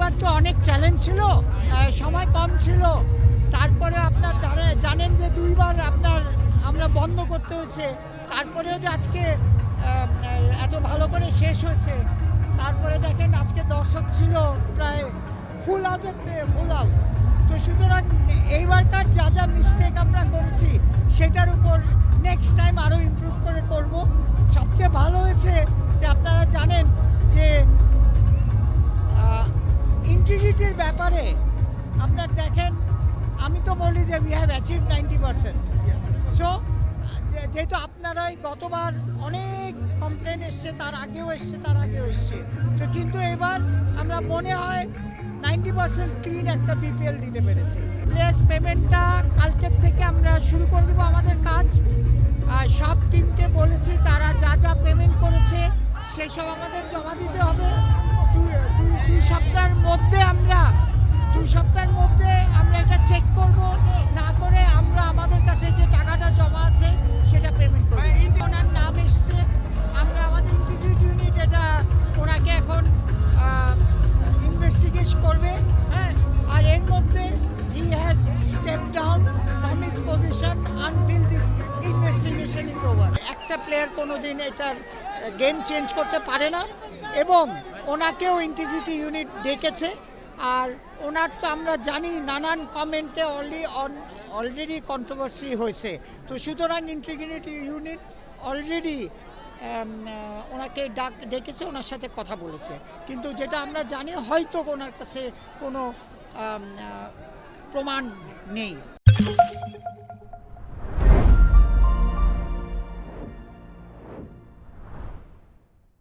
এইবার তো অনেক চ্যালেঞ্জ ছিল, সময় কম ছিল, তারপরে আপনার জানেন যে দুইবার আমরা বন্ধ করতে হয়েছে, তারপরেও যে আজকে এত ভালো করে শেষ হয়েছে। তারপরে দেখেন আজকে দর্শক ছিল প্রায় ফুল হাউস। তো সুতরাং এইবারকার যা যা মিস্টেক আমরা করেছি সেটার উপর নেক্সট টাইম আরও ইমপ্রুভ করে করব। সবচেয়ে ভালো হয়েছে যে আপনারা জানেন যে ইন্টিগ্রিটির ব্যাপারে আপনার দেখেন, আমি তো বলি যে উই হ্যাভ অ্যাচিভ 90%। সো যেহেতু আপনারাই গতবার অনেক কমপ্লেন এসছে, তার আগেও এসছে, তো কিন্তু এবার আমরা মনে হয় 90% ক্লিন একটা বিপিএল দিতে পেরেছি। প্লেয়ার্স পেমেন্টটা কালকের থেকে আমরা শুরু করে দেবো আমাদের কাজ। সব টিমকে বলেছি তারা যা যা পেমেন্ট করেছে সেই সব আমাদের জমা দিতে হবে। দুই সপ্তাহের মধ্যে আমরা এটা চেক করব, না করে আমরা আমাদের কাছে যে টাকাটা জমা আছে সেটা পেমেন্ট করব। ওনার নাম এসছে, আমরা আমাদের ইন্টিগ্রিটি ইউনিট এটা ওনাকে এখন ইনভেস্টিগেট করবে। হ্যাঁ, আর এর মধ্যে he has step down from his position until this investigation is over. একটা প্লেয়ার কোনোদিন এটার গেম চেঞ্জ করতে পারে না, এবং ওনাকেও ইন্টিগ্রিটি ইউনিট ডেকেছে। আর ওনার তো আমরা জানি নানান কমেন্টে অলরেডি কন্ট্রোভার্সি হয়েছে। তো সুতরাং ইন্টিগ্রিটি ইউনিট অলরেডি ওনাকে ডেকেছে, ওনার সাথে কথা বলেছে। কিন্তু যেটা আমরা জানি হয়তো ওনার কাছে কোনো প্রমাণ নেই।